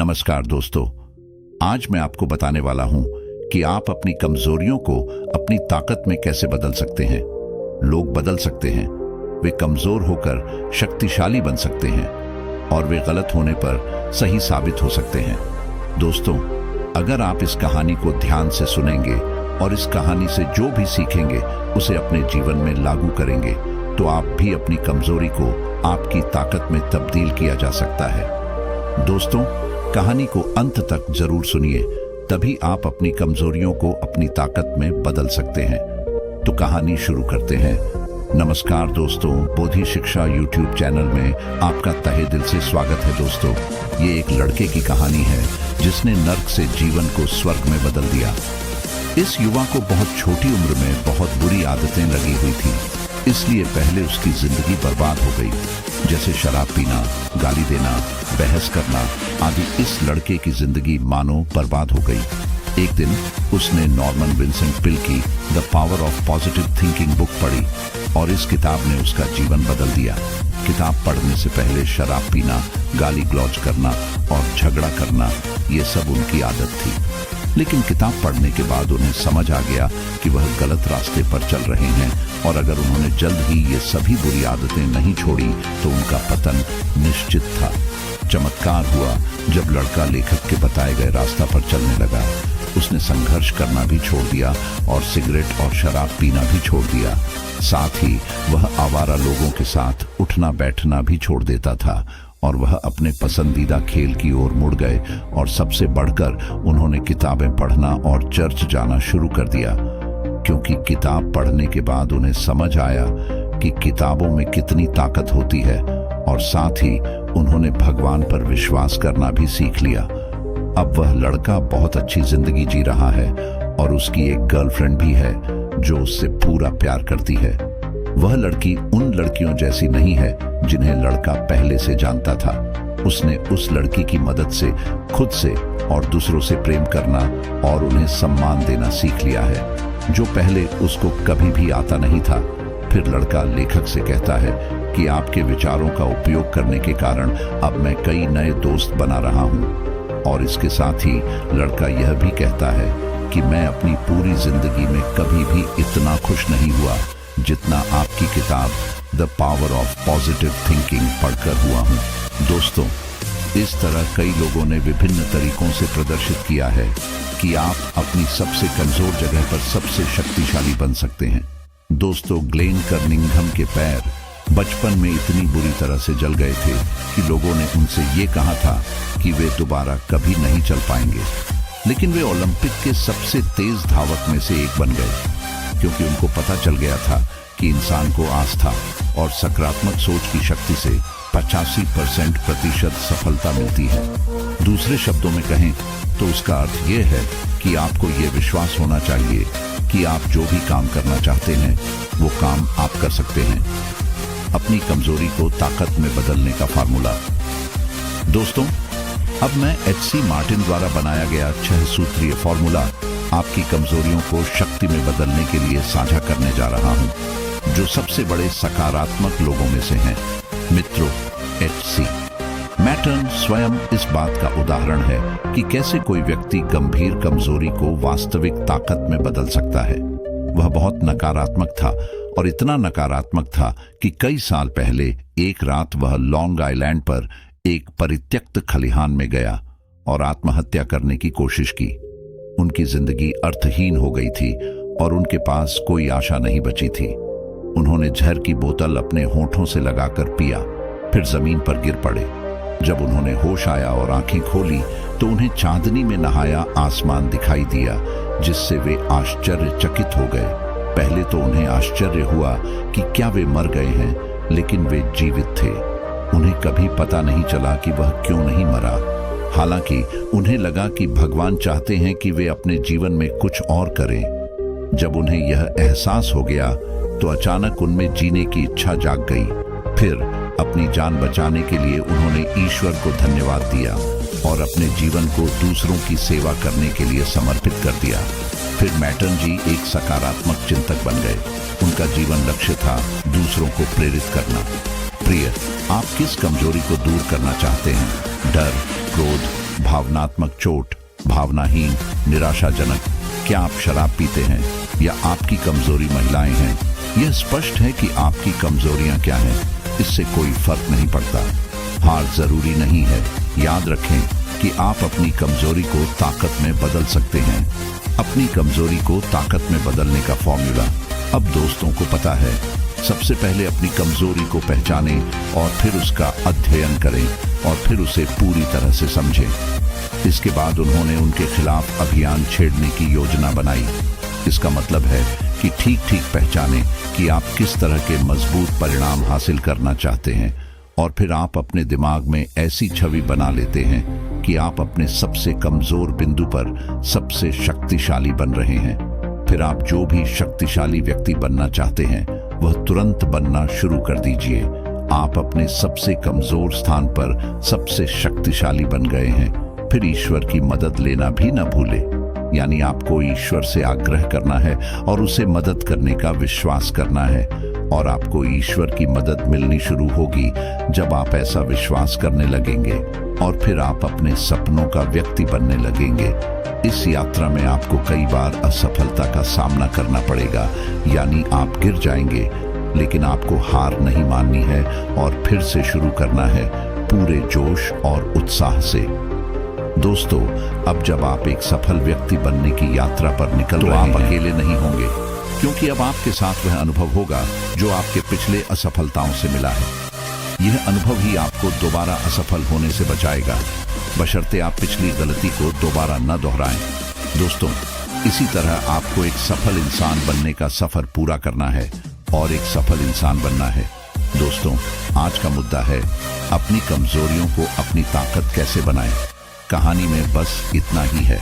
नमस्कार दोस्तों, आज मैं आपको बताने वाला हूं कि आप अपनी कमजोरियों को अपनी ताकत में कैसे बदल सकते हैं। लोग बदल सकते हैं, वे कमजोर होकर शक्तिशाली बन सकते हैं और वे गलत होने पर सही साबित हो सकते हैं। दोस्तों, अगर आप इस कहानी को ध्यान से सुनेंगे और इस कहानी से जो भी सीखेंगे उसे अपने जीवन में लागू करेंगे तो आप भी अपनी कमजोरी को आपकी ताकत में तब्दील किया जा सकता है। दोस्तों, कहानी को अंत तक जरूर सुनिए, तभी आप अपनी कमजोरियों को अपनी ताकत में बदल सकते हैं। तो कहानी शुरू करते हैं। नमस्कार दोस्तों, बोधि शिक्षा यूट्यूब चैनल में आपका तहे दिल से स्वागत है। दोस्तों, ये एक लड़के की कहानी है जिसने नर्क से जीवन को स्वर्ग में बदल दिया। इस युवा को बहुत छोटी उम्र में बहुत बुरी आदतें लगी हुई थी, इसलिए पहले उसकी जिंदगी बर्बाद हो गई, जैसे शराब पीना, गाली देना, बहस करना आदि। इस लड़के की जिंदगी मानो बर्बाद हो गई। एक दिन उसने नॉर्मन विंसेंट पिल की the power of positive thinking book पढ़ी और इस किताब ने उसका जीवन बदल दिया। किताब पढ़ने से पहले शराब पीना, गाली गलौज करना और झगड़ा करना ये सब उनकी आदत थी, लेकिन किताब पढ़ने के बाद उन्हें समझ आ गया कि वह गलत रास्ते पर चल रहे हैं और अगर उन्होंने जल्द ही ये सभी बुरी आदतें नहीं छोड़ी तो उनका पतन निश्चित था। चमत्कार हुआ जब लड़का लेखक के बताए गए रास्ता पर चलने लगा। उसने संघर्ष करना भी छोड़ दिया और सिगरेट और शराब पीना भी छोड़ दिया। साथ ही वह आवारा लोगों के साथ उठना बैठना भी छोड़ देता था और वह अपने पसंदीदा खेल की ओर मुड़ गए और सबसे बढ़कर उन्होंने किताबें पढ़ना और चर्च जाना शुरू कर दिया, क्योंकि किताब पढ़ने के बाद उन्हें समझ आया कि किताबों में कितनी ताकत होती है और साथ ही उन्होंने भगवान पर विश्वास करना भी सीख लिया। अब वह लड़का बहुत अच्छी जिंदगी जी रहा है और उसकी एक गर्लफ्रेंड भी है जो उससे पूरा प्यार करती है। वह लड़की उन लड़कियों जैसी नहीं है जिन्हें लड़का पहले से जानता था। उसने उस लड़की की मदद से खुद से और दूसरों से प्रेम करना और उन्हें सम्मान देना सीख लिया है, जो पहले उसको कभी भी आता नहीं था। फिर लड़का लेखक से कहता है कि आपके विचारों का उपयोग करने के कारण अब मैं कई नए दोस्त बना रहा हूँ। और इसके साथ ही लड़का यह भी कहता है कि मैं अपनी पूरी जिंदगी में कभी भी इतना खुश नहीं हुआ जितना आपकी किताब the power of positive thinking पढ़कर हुआ हूँ। दोस्तों, इस तरह कई लोगों ने विभिन्न तरीकों से प्रदर्शित किया है कि आप अपनी सबसे कमजोर जगह पर सबसे शक्तिशाली बन सकते हैं। दोस्तों, ग्लेन कर्निंघम के पैर बचपन में इतनी बुरी तरह से जल गए थे कि लोगों ने उनसे ये कहा था कि वे दोबारा कभी नहीं चल पाएंगे, लेकिन वे ओलंपिक के सबसे तेज धावक में से एक बन गए, क्योंकि उनको पता चल गया था कि इंसान को आस्था और सकारात्मक सोच की शक्ति से 85% सफलता मिलती है। दूसरे शब्दों में कहें तो उसका अर्थ यह है कि आपको यह विश्वास होना चाहिए कि आप जो भी काम करना चाहते हैं वो काम आप कर सकते हैं। अपनी कमजोरी को ताकत में बदलने का फार्मूला। दोस्तों, अब मैं एच.सी. मार्टिन द्वारा बनाया गया 6 सूत्रीय फार्मूला आपकी कमजोरियों को शक्ति में बदलने के लिए साझा करने जा रहा हूं, जो सबसे बड़े सकारात्मक लोगों में से हैं। मित्रों, एच.सी. मैटर्न स्वयं इस बात का उदाहरण है कि कैसे कोई व्यक्ति गंभीर कमजोरी को वास्तविक ताकत में बदल सकता है। वह बहुत नकारात्मक था और इतना नकारात्मक था कि कई साल पहले एक रात वह लॉन्ग आइलैंड पर एक परित्यक्त खलिहान में गया और आत्महत्या करने की कोशिश की। उनकी जिंदगी अर्थहीन हो गई थी और उनके पास कोई आशा नहीं बची थी। उन्होंने जहर की बोतल अपने होठों से लगाकर पिया, फिर जमीन पर गिर पड़े। जब उन्होंने होश आया और आंखें खोली तो उन्हें चांदनी में नहाया आसमान दिखाई दिया, जिससे वे आश्चर्यचकित हो गए। पहले तो उन्हें आश्चर्य हुआ कि क्या वे मर गए हैं, लेकिन वे जीवित थे। उन्हें कभी पता नहीं चला कि वह क्यों नहीं मरा। हालांकि उन्हें लगा कि भगवान चाहते हैं कि वे अपने जीवन में कुछ और करें। जब उन्हें यह एहसास हो गया तो अचानक उनमें जीने की इच्छा जाग गई। फिर अपनी जान बचाने के लिए उन्होंने ईश्वर को धन्यवाद दिया और अपने जीवन को दूसरों की सेवा करने के लिए समर्पित कर दिया। फिर मैटर्न जी एक सकारात्मक चिंतक बन गए। उनका जीवन लक्ष्य था दूसरों को प्रेरित करना। प्रिय, आप किस कमजोरी को दूर करना चाहते हैं? डर, क्रोध, भावनात्मक चोट, भावनाहीन, निराशाजनक। क्या आप शराब पीते हैं या आपकी कमजोरी महिलाएं हैं? यह स्पष्ट है कि आपकी कमजोरियां क्या हैं। इससे कोई फर्क नहीं पड़ता। हार जरूरी नहीं है। याद रखें कि आप अपनी कमजोरी को ताकत में बदल सकते हैं। अपनी कमजोरी को ताकत में बदलने का फॉर्मूला अब दोस्तों को पता है। सबसे पहले अपनी कमजोरी को पहचानें और फिर उसका अध्ययन करें और फिर उसे पूरी तरह से समझें। इसके बाद उन्होंने उनके खिलाफ अभियान छेड़ने की योजना बनाई। इसका मतलब है कि ठीक पहचानें कि आप किस तरह के मजबूत परिणाम हासिल करना चाहते हैं और फिर आप अपने दिमाग में ऐसी छवि बना लेते हैं कि आप अपने सबसे कमजोर बिंदु पर सबसे शक्तिशाली बन रहे हैं। फिर आप जो भी शक्तिशाली व्यक्ति बनना चाहते हैं वह तुरंत बनना शुरू कर दीजिए। आप अपने सबसे कमजोर स्थान पर सबसे शक्तिशाली बन गए हैं। फिर ईश्वर की मदद लेना भी न भूलें। यानी आपको ईश्वर से आग्रह करना है और उसे मदद करने का विश्वास करना है। और आपको ईश्वर की मदद मिलनी शुरू होगी जब आप ऐसा विश्वास करने लगेंगे और फिर आप अपने सपनों का व्यक्ति बनने लगेंगे। इस यात्रा में आपको कई बार असफलता का सामना करना पड़ेगा, यानी आप गिर जाएंगे, लेकिन आपको हार नहीं माननी है और फिर से शुरू करना है पूरे जोश और उत्साह से। दोस्तों, अब जब आप एक सफल व्यक्ति बनने की यात्रा पर निकल रहे हैं, आप अकेले नहीं होंगे, क्योंकि अब आपके साथ वह अनुभव होगा जो आपके पिछले असफलताओं से मिला है। यह अनुभव ही आपको दोबारा असफल होने से बचाएगा, बशर्ते आप पिछली गलती को दोबारा न दोहराएं। दोस्तों, इसी तरह आपको एक सफल इंसान बनने का सफर पूरा करना है और एक सफल इंसान बनना है। दोस्तों, आज का मुद्दा है अपनी कमजोरियों को अपनी ताकत कैसे बनाएं। कहानी में बस इतना ही है।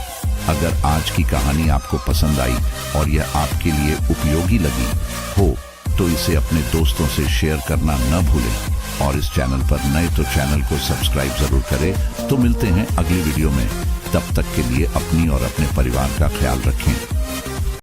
अगर आज की कहानी आपको पसंद आई और यह आपके लिए उपयोगी लगी हो तो इसे अपने दोस्तों से शेयर करना न भूलें। और इस चैनल पर नए तो चैनल को सब्सक्राइब जरूर करें। तो मिलते हैं अगली वीडियो में। तब तक के लिए अपनी और अपने परिवार का ख्याल रखें।